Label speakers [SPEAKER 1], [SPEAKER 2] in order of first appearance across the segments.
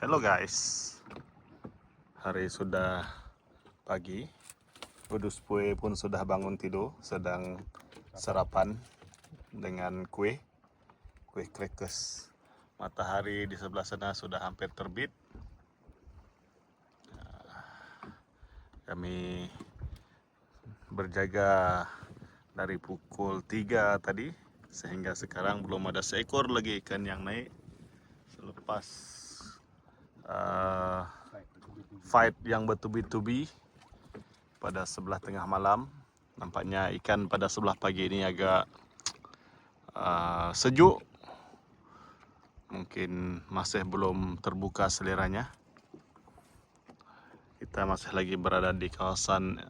[SPEAKER 1] Halo guys, hari sudah pagi. Udus Pue pun sudah bangun tidur, sedang sarapan dengan kue crackers. Matahari di sebelah sana sudah hampir terbit. Kami berjaga dari pukul 3 tadi, sehingga sekarang belum ada seekor lagi ikan yang naik. Selepas fight yang bertubi-tubi pada sebelah tengah malam, nampaknya ikan pada sebelah pagi ini agak sejuk. Mungkin masih belum terbuka seleranya. Kita masih lagi berada di kawasan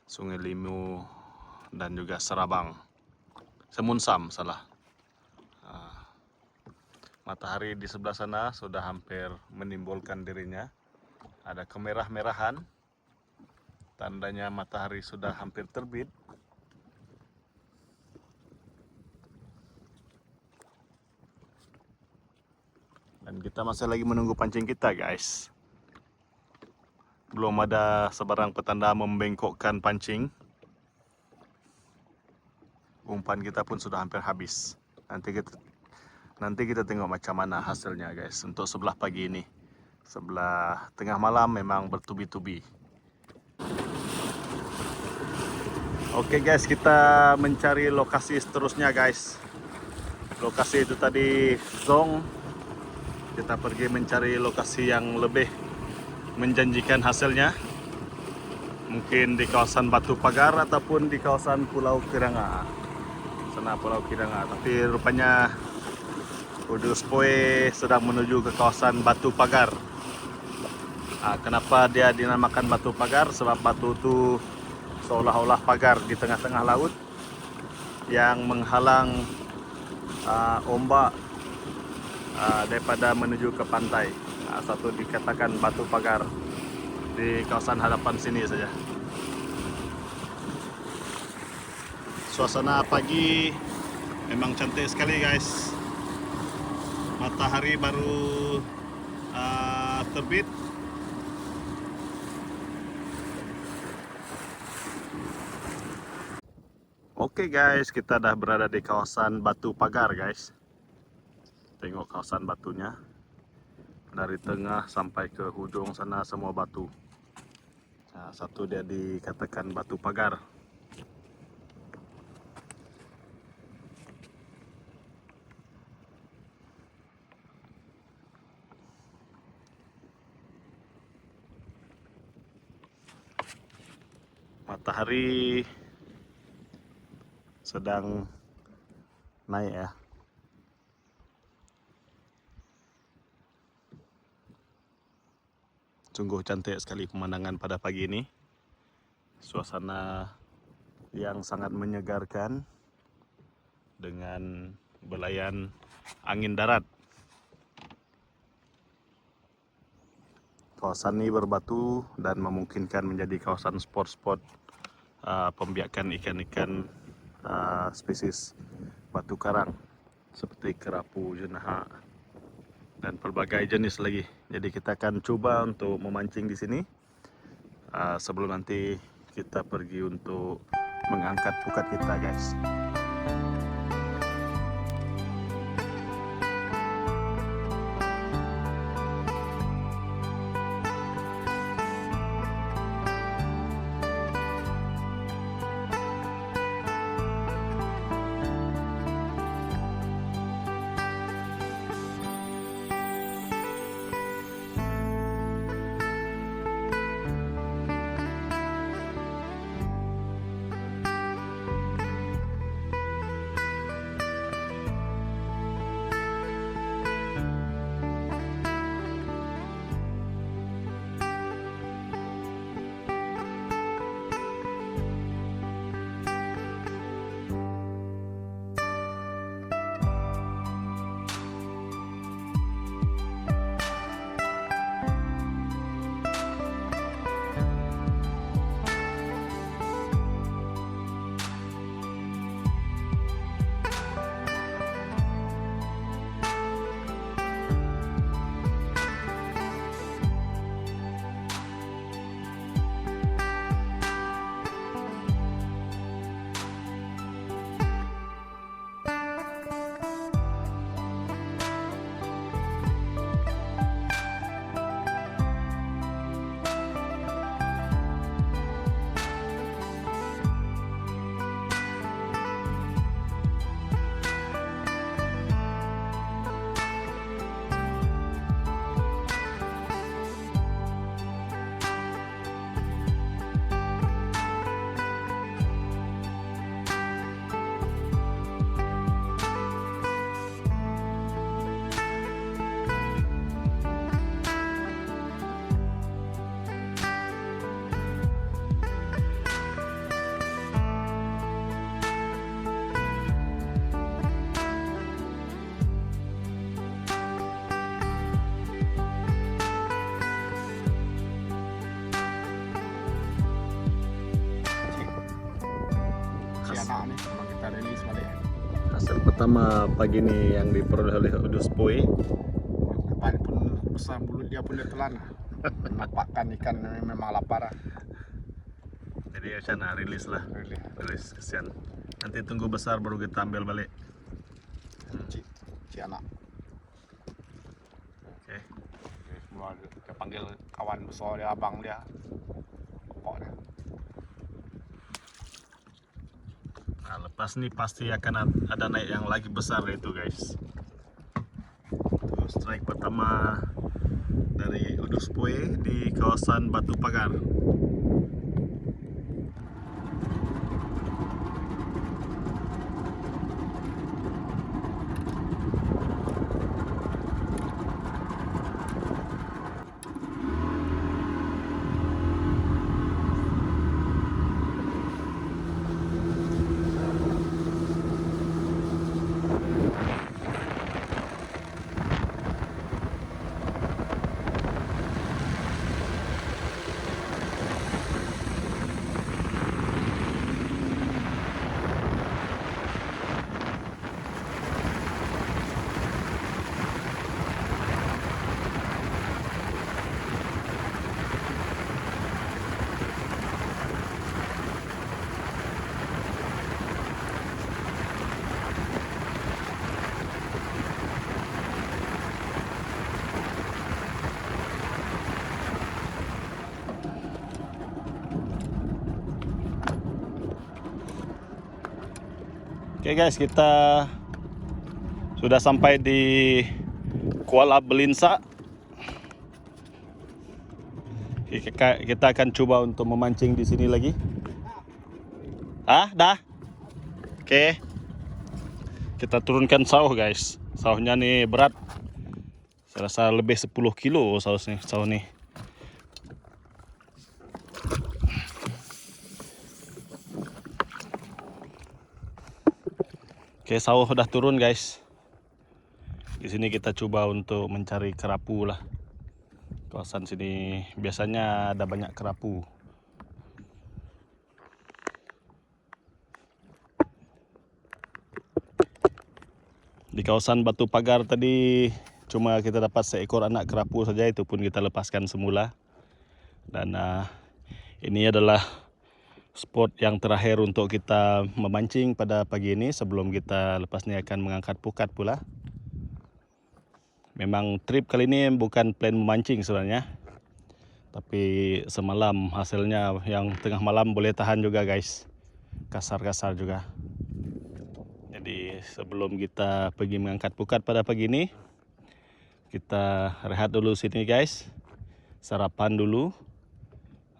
[SPEAKER 1] Sungai Limu dan juga Serabang, Semunsam salah. Matahari di sebelah sana sudah hampir menimbulkan dirinya. Ada kemerah-merahan, tandanya matahari sudah hampir terbit. Dan kita masih lagi menunggu pancing kita guys. Belum ada sebarang petanda membengkokkan pancing. Umpan kita pun sudah hampir habis. Nanti kita tengok macam mana hasilnya guys. Untuk sebelah pagi ini, sebelah tengah malam memang bertubi-tubi. Oke guys, kita mencari lokasi seterusnya guys. Lokasi itu tadi zong. Kita pergi mencari lokasi yang lebih menjanjikan hasilnya. Mungkin di kawasan Batu Pagar ataupun di kawasan Pulau Kiranga. Sana Pulau Kiranga. Tapi rupanya Udus Pue sedang menuju ke kawasan Batu Pagar. Kenapa dia dinamakan Batu Pagar? Sebab batu itu seolah-olah pagar di tengah-tengah laut yang menghalang ombak daripada menuju ke pantai. Satu dikatakan Batu Pagar di kawasan hadapan sini saja. Suasana pagi memang cantik sekali guys. Matahari baru terbit. Oke guys, kita dah berada di kawasan Batu Pagar guys. Tengok kawasan batunya. Dari tengah sampai ke hujung sana semua batu. Satu dia dikatakan Batu Pagar. Matahari sedang naik ya. Sungguh cantik sekali pemandangan pada pagi ini. Suasana yang sangat menyegarkan dengan belayan angin darat. Kawasan ini berbatu dan memungkinkan menjadi kawasan spot-spot pembiakan ikan-ikan spesies batu karang seperti kerapu, jenaha, dan pelbagai jenis lagi. Jadi kita akan coba untuk memancing di sini sebelum nanti kita pergi untuk mengangkat pukat kita guys. pertama pagi ini yang diperoleh oleh Udus Poi.
[SPEAKER 2] Depan pun besar, mulut dia pun dia telan. Menampakkan ikan memang lapar.
[SPEAKER 1] Jadi sana rilis lah, rilis kesian. Nanti tunggu besar baru kita ambil balik.
[SPEAKER 2] Si anak.
[SPEAKER 1] Oke.
[SPEAKER 2] Dia panggil kawan besar dia, abang dia. Bapak dia.
[SPEAKER 1] Nah, lepas ini pasti akan ada naik yang lagi besar itu guys. Itu strike pertama dari Udus Poi di kawasan Batu Pagar. Oke guys, kita sudah sampai di Kuala Belinsa. Kita akan coba untuk memancing di sini lagi. Dah. Oke. Kita turunkan sauh guys. Sauhnya nih berat. Saya rasa lebih 10 kilo sauh nih. Oke, sauh udah turun guys. Di sini kita coba untuk mencari kerapu lah. Kawasan sini biasanya ada banyak kerapu. Di kawasan Batu Pagar tadi cuma kita dapat seekor anak kerapu saja, itu pun kita lepaskan semula. Dan ini adalah spot yang terakhir untuk kita memancing pada pagi ini sebelum kita lepas ini akan mengangkat pukat pula. Memang trip kali ini bukan plan memancing sebenarnya, tapi semalam hasilnya yang tengah malam boleh tahan juga guys, kasar-kasar juga. Jadi sebelum kita pergi mengangkat pukat pada pagi ini, kita rehat dulu sini guys, sarapan dulu.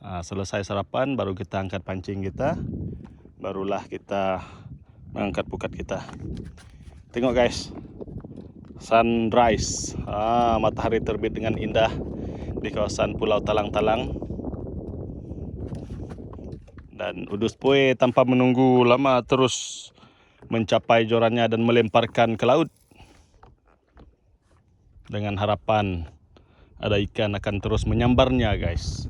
[SPEAKER 1] Selesai sarapan baru kita angkat pancing kita, barulah kita mengangkat pukat kita. Tengok guys, sunrise, matahari terbit dengan indah di kawasan Pulau Talang-Talang. Dan Udus Poi tanpa menunggu lama terus mencapai jorannya dan melemparkan ke laut dengan harapan ada ikan akan terus menyambarnya guys.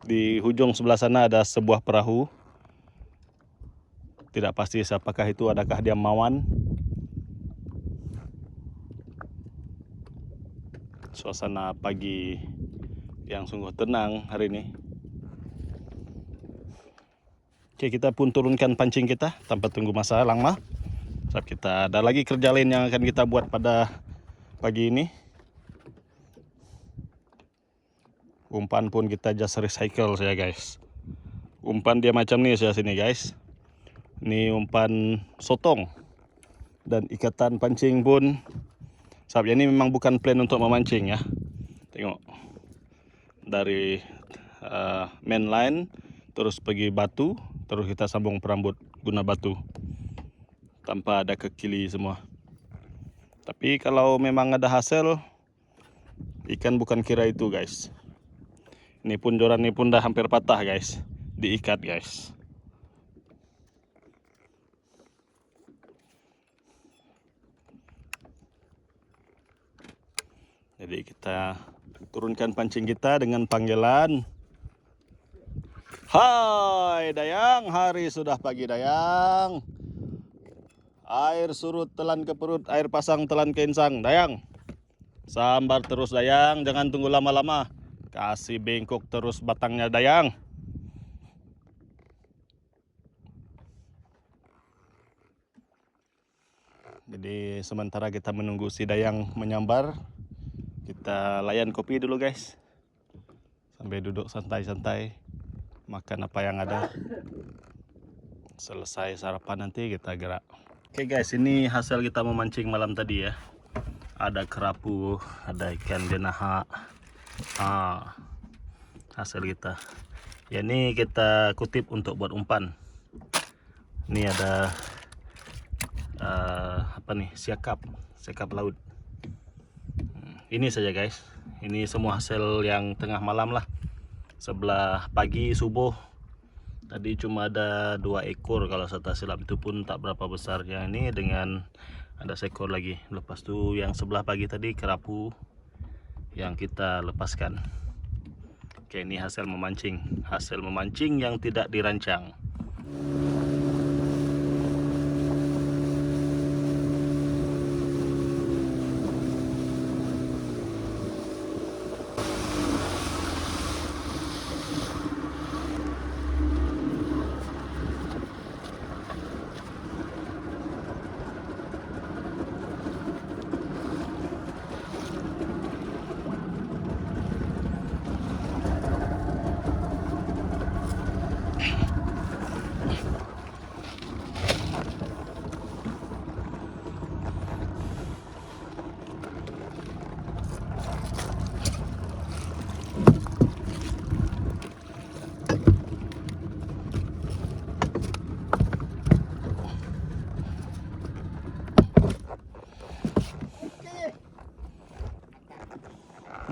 [SPEAKER 1] Di hujung sebelah sana ada sebuah perahu. Tidak pasti siapakah itu, adakah dia mawan. Suasana pagi yang sungguh tenang hari ini. Oke, kita pun turunkan pancing kita tanpa tunggu masa lama. Sebab kita ada lagi kerja lain yang akan kita buat pada pagi ini. Umpan pun kita just recycle saja guys. Umpan dia macam ni saya sini guys. Ini umpan sotong. Dan ikatan pancing pun, sebab ini memang bukan plan untuk memancing ya. Tengok. Dari main line terus pergi batu, terus kita sambung perambut guna batu. Tanpa ada kekili semua. Tapi kalau memang ada hasil, ikan bukan kira itu guys. Ini pun joran ini pun dah hampir patah guys, diikat guys. Jadi kita turunkan pancing kita dengan panggilan, hai Dayang, hari sudah pagi Dayang. Air surut telan ke perut, air pasang telan ke insang. Dayang, sambar terus Dayang, jangan tunggu lama-lama. Kasih bengkok terus batangnya Dayang. Jadi sementara kita menunggu si Dayang menyambar, kita layan kopi dulu guys. Sambil duduk santai-santai, makan apa yang ada. Selesai sarapan nanti kita gerak. Oke guys, ini hasil kita memancing malam tadi ya. Ada kerapu, ada ikan denaha. Hasil kita. Ya ini kita kutip untuk buat umpan. Ini ada apa nih? Siakap laut. Ini saja guys. Ini semua hasil yang tengah malam lah. Sebelah pagi subuh tadi cuma ada 2 ekor kalau saya tak silap, itu pun tak berapa besarnya. Ini dengan ada seekor lagi. Lepas tu yang sebelah pagi tadi kerapu yang kita lepaskan. Oke, ini hasil memancing yang tidak dirancang.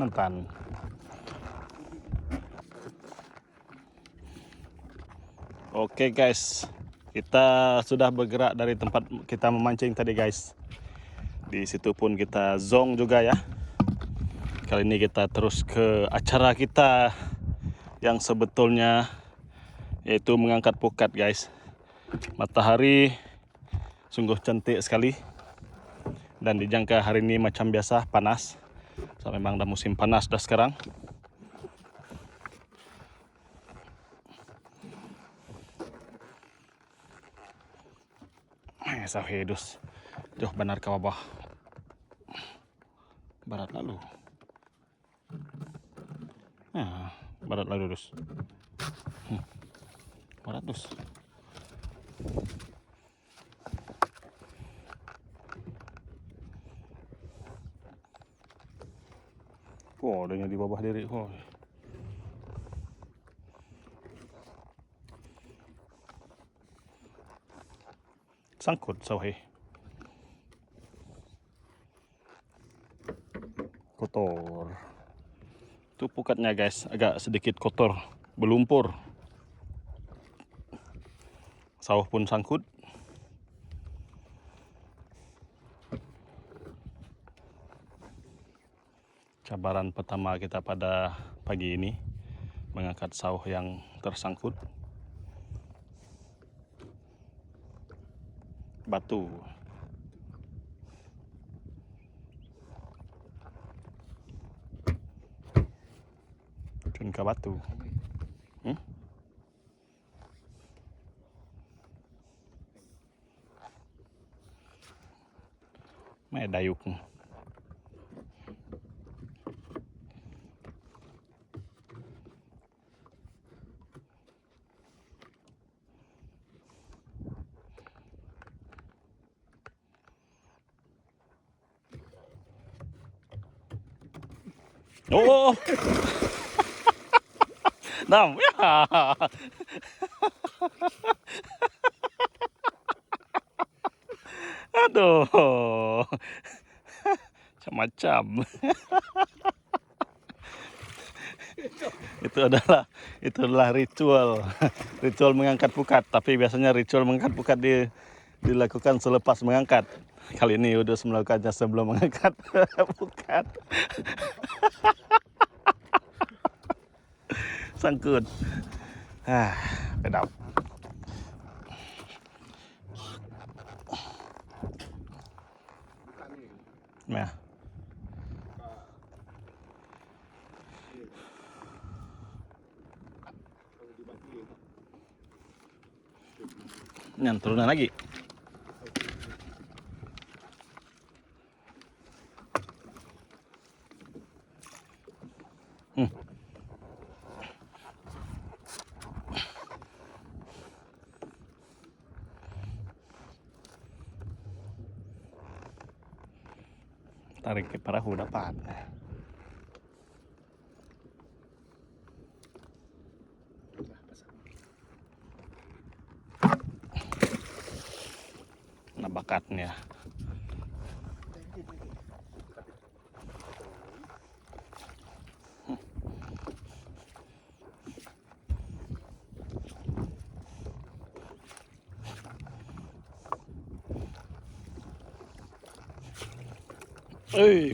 [SPEAKER 1] Mentan. Oke guys, kita sudah bergerak dari tempat kita memancing tadi guys. Di situ pun kita zong juga ya. Kali ini kita terus ke acara kita yang sebetulnya, yaitu mengangkat pukat guys. Matahari sungguh cantik sekali. Dan dijangka hari ini macam biasa panas. So, memang dah musim panas dah sekarang. Sahedus. Jauh benar ke bawah. Barat lalu. Barat lalu dus. Barat dus. Oh, adanya di bawah diri. Oh. Sangkut sawah. Kotor. Itu pukatnya guys, agak sedikit kotor, berlumpur. Sawah pun sangkut. Cabaran pertama kita pada pagi ini mengangkat sawah yang tersangkut. Batu. Cun ke batu. May dayuk. Oh. Nam, ya. Aduh. Macam-macam. itu adalah ritual mengangkat pukat, tapi biasanya ritual mengangkat pukat dilakukan selepas mengangkat. Kali ini udah melakukannya sebelum mengangkat pukat. Sangkut. Pedap. Nah,
[SPEAKER 2] Kalau dibanting.
[SPEAKER 1] nyan turunan lagi. Tarik ke perahu dapat. Nah, bakatnya.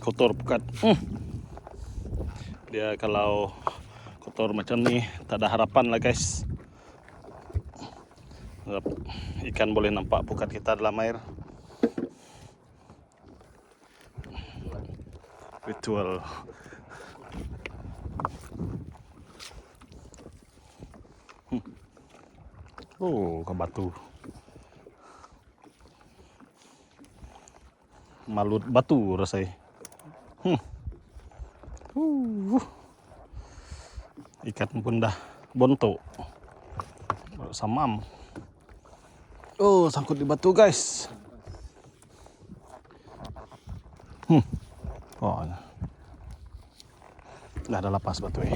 [SPEAKER 1] Kotor pekat. Dia kalau kotor macam ni tak ada harapan lah guys. Ikan boleh nampak pukat kita dalam air. Ritual. Ke batu. Malut batu rasanya. Ikan pun dah bontok. Samam. Sangkut di batu guys. Dah ada lepas batu ni.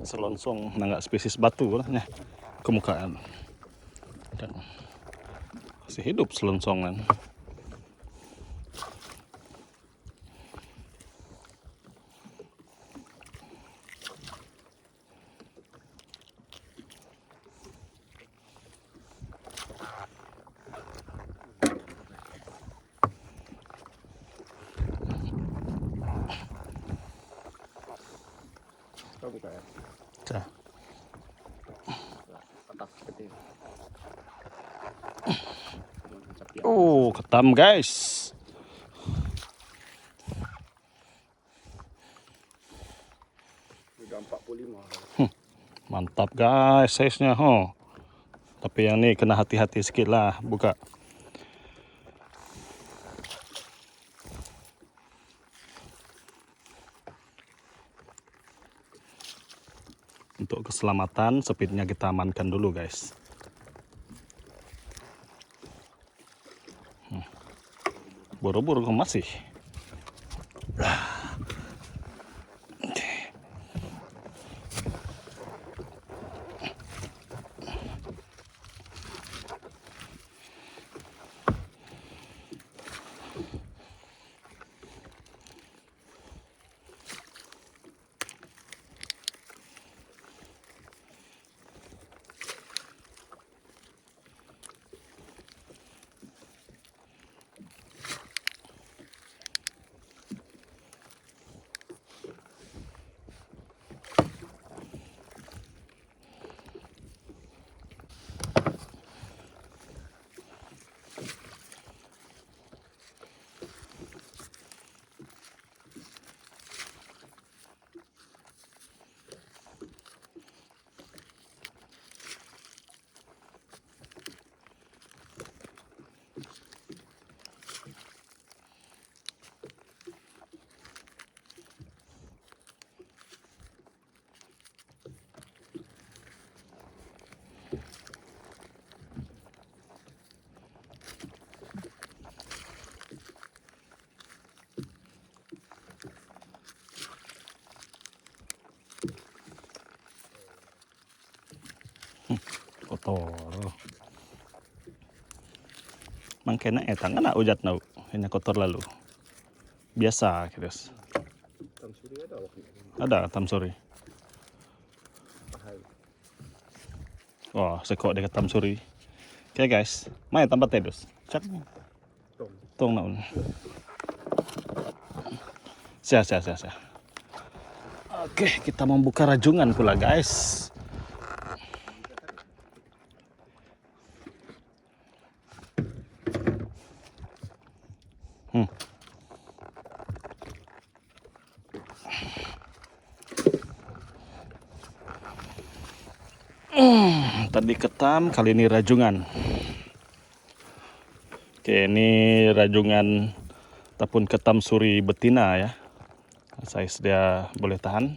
[SPEAKER 1] Selonsong nggak spesies batu lah nya kemukaan. Dan masih hidup selonsongan.
[SPEAKER 2] Kau buka ya.
[SPEAKER 1] Cah.
[SPEAKER 2] Atas kecil.
[SPEAKER 1] Ketam guys.
[SPEAKER 2] Sudah 45.
[SPEAKER 1] Mantap guys size-nya. Tapi yang ni kena hati-hati sikit lah buka. Untuk keselamatan speednya kita amankan dulu guys. Buru-buru masih. Kotor. Mangkena tangan nak ujat nau. Hanya kotor lalu. Biasa guys.
[SPEAKER 2] Tam suri ada waktu.
[SPEAKER 1] Ada tamsuri. Sekok dekat tamsuri. Okay guys, main tempat tedus. Cak. Tong naun. Sia. Oke, kita membuka rajungan pula guys. Tadi ketam, kali ini rajungan. Oke, ini rajungan ataupun ketam suri betina ya. Size dia boleh tahan.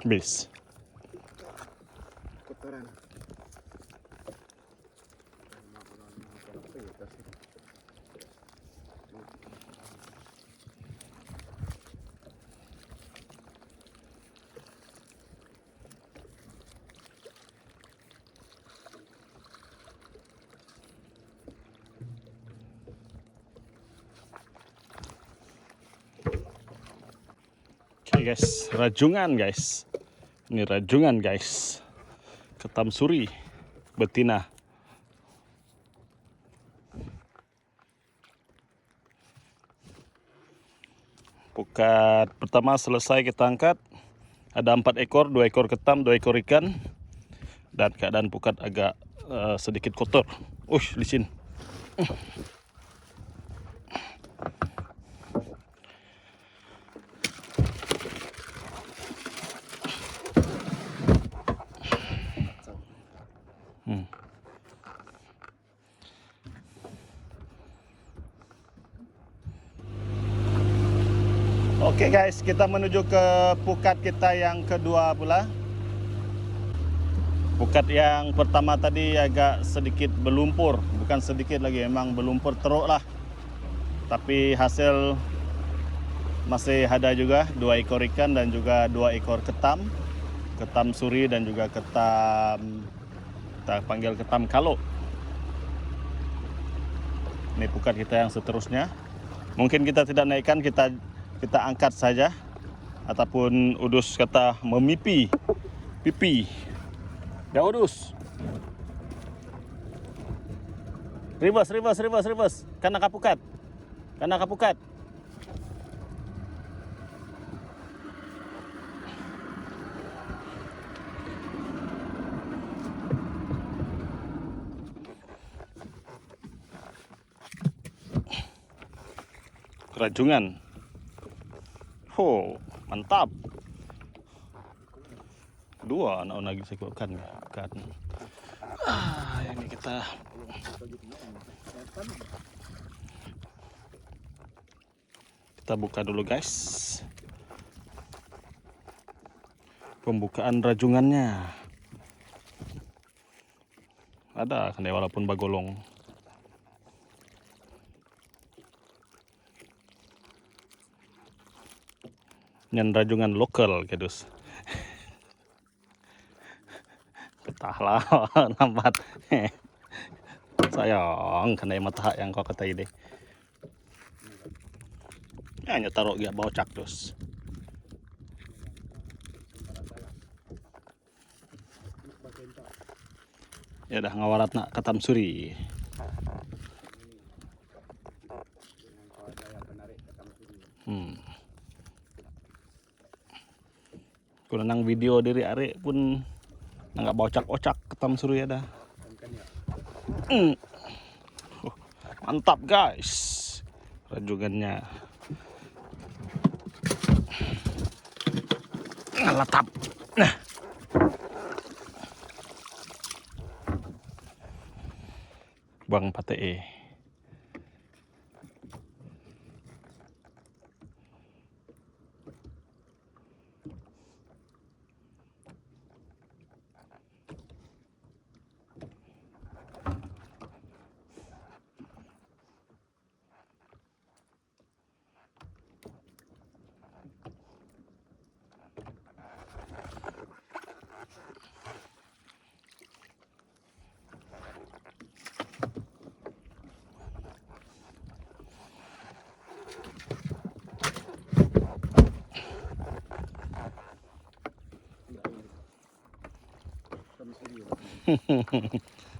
[SPEAKER 1] Habis.
[SPEAKER 2] Kotoran.
[SPEAKER 1] Oke guys, rajungan guys. Ini rajungan guys. Ketam suri betina. Pukat pertama selesai kita angkat. Ada 4 ekor, 2 ekor ketam, 2 ekor ikan. Dan keadaan pukat agak sedikit kotor. Licin. Oke guys, kita menuju ke pukat kita yang kedua pula. Pukat yang pertama tadi agak sedikit berlumpur, bukan sedikit lagi, memang berlumpur teruk lah. Tapi hasil masih ada juga 2 ekor ikan dan juga 2 ekor ketam. Ketam suri dan juga ketam, kita panggil ketam kalo. Ini pukat kita yang seterusnya. Mungkin kita tidak naikkan, kita angkat saja, ataupun udus kata memipi pipi ya udus reverse karena kapukat rajungan. Mantap. 2 anak lagi saya kuatkan. Ini kita buka dulu guys. Pembukaan rajungannya. Ada kan ya, walaupun bagolong. Yang rajungan lokal kedus. Petahlah nampak. Sayang kena mata yang kau kata ini. Hanya taruh dia bawa cak dus. Ya dah ngawarat nak ketam suri. Kalau nang video dari arek pun nggak bocak-ocak ketam suri ada. Mantap guys, rajungannya. Letap. Nah, buang pate.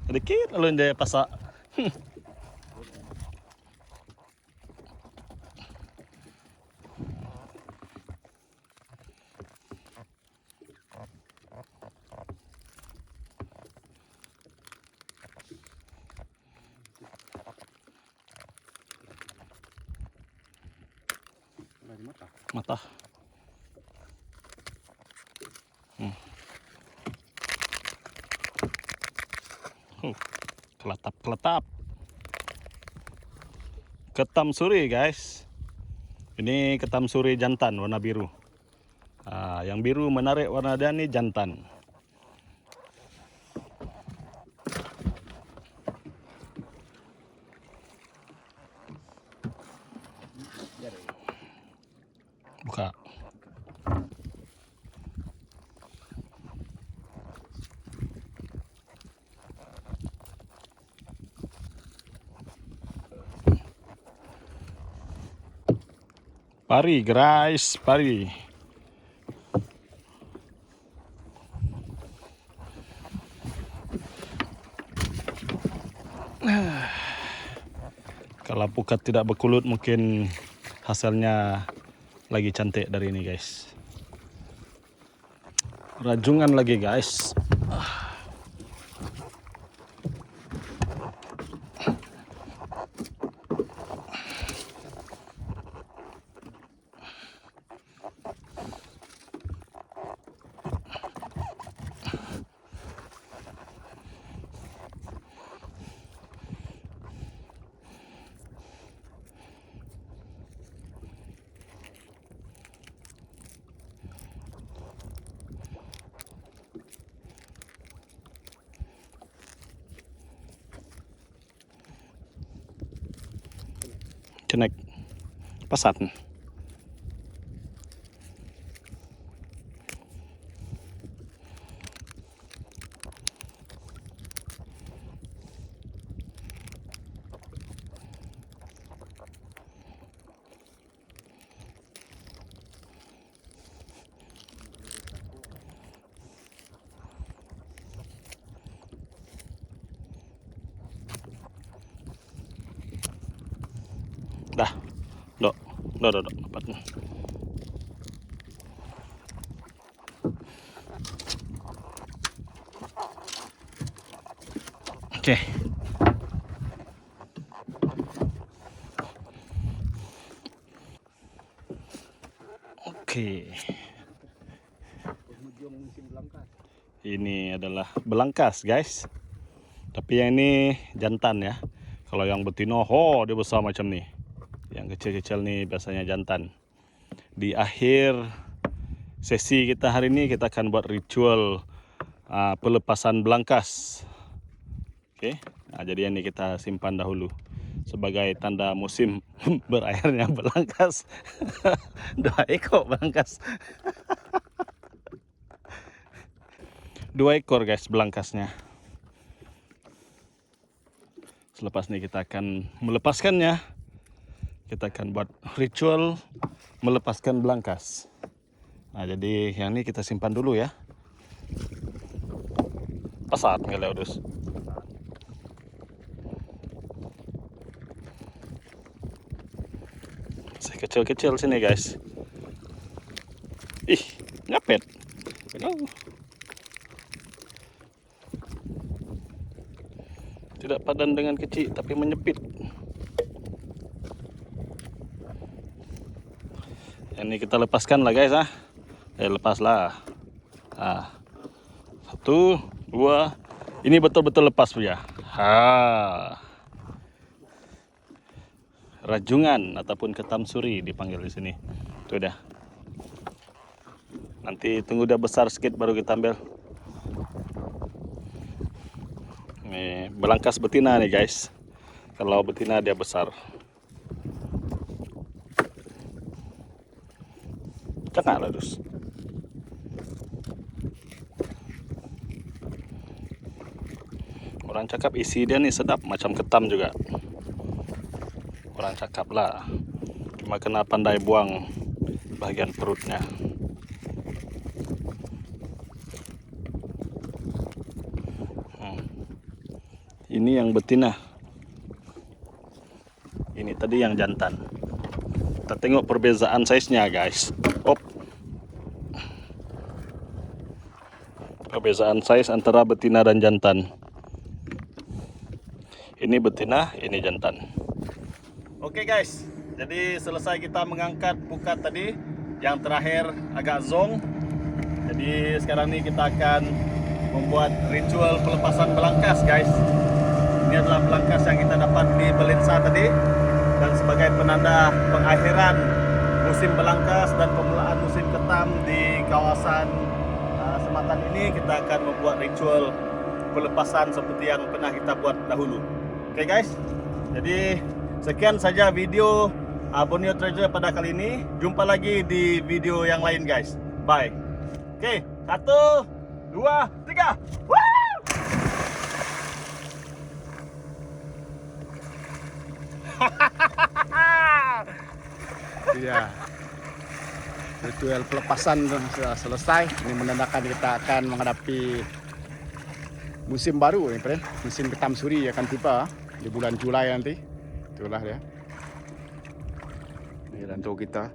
[SPEAKER 1] Dikit alun dia pasak. Mata. Keletap. Ketam suri guys. Ini ketam suri jantan warna biru. Yang biru menarik warna dia ini jantan. Buka. Pari guys, pari. Kalau pukat tidak berkulut mungkin hasilnya lagi cantik dari ini guys. Rajungan lagi guys. Cenek pasat. Dah, dok, dapat. Oke. Ini adalah belangkas guys. Tapi yang ini jantan ya. Kalau yang betina, dia besar macam nih. Yang kecil-kecil nih biasanya jantan. Di akhir sesi kita hari ini kita akan buat ritual pelepasan belangkas. Oke, jadi ini kita simpan dahulu sebagai tanda musim berakhirnya belangkas. 2 ekor belangkas. 2 ekor guys belangkasnya. Selepas ini kita akan melepaskannya. Kita akan buat ritual melepaskan belangkas. Jadi yang ini kita simpan dulu ya. Pasat nggak leudus. Saya kecil-kecil sini guys. Ih, nyapet. Tidak padan dengan kecil tapi menyepit. Ini kita lepaskan lah guys lepaslah. 1, 2. Ini betul-betul lepas ya. rajungan ataupun ketam suri dipanggil di sini. Tuh dah. Nanti tunggu dia besar sedikit baru kita ambil. Nih, belangkas betina nih guys. Kalau betina dia besar. Cakap lah dus. Orang cakap isi dia nih sedap macam ketam juga. Orang cakap lah. Cuma kena pandai buang bagian perutnya. Ini yang betina. Ini tadi yang jantan. Kita tengok perbezaan size-nya guys. Op. Perbezaan size antara betina dan jantan. Ini betina, ini jantan. Oke guys, jadi selesai kita mengangkat pukat tadi. Yang terakhir agak zong. Jadi sekarang ini kita akan membuat ritual pelepasan belangkas guys. Ini adalah belangkas yang kita dapat di Belensa tadi. Dan sebagai penanda pengakhiran musim belangkas dan permulaan musim ketam di kawasan Sematan ini, kita akan membuat ritual pelepasan seperti yang pernah kita buat dahulu. Oke guys, jadi sekian saja video Borneo Treasure pada kali ini. Jumpa lagi di video yang lain guys. Bye. Oke, 1, 2, 3. Woo!
[SPEAKER 2] Iya. Ritual pelepasan sudah selesai. Ini menandakan kita akan menghadapi musim baru nih, friend. Musim ketam suri akan tiba di bulan Julai nanti. Itulah dia. Ini danau kita.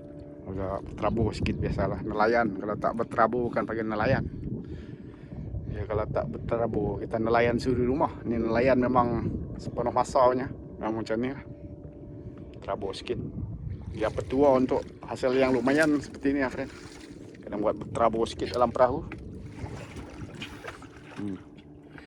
[SPEAKER 2] Agak berterabur sedikit biasalah nelayan. Kalau tak berterabur bukan pakai nelayan. Ya kalau tak berterabur kita nelayan suri rumah. Ini nelayan memang sepenuh masanya. Memang macam ni lah. Terabur sedikit. Ya petua untuk hasil yang lumayan seperti ini ya friend. Kadang buat berterabur sedikit dalam perahu.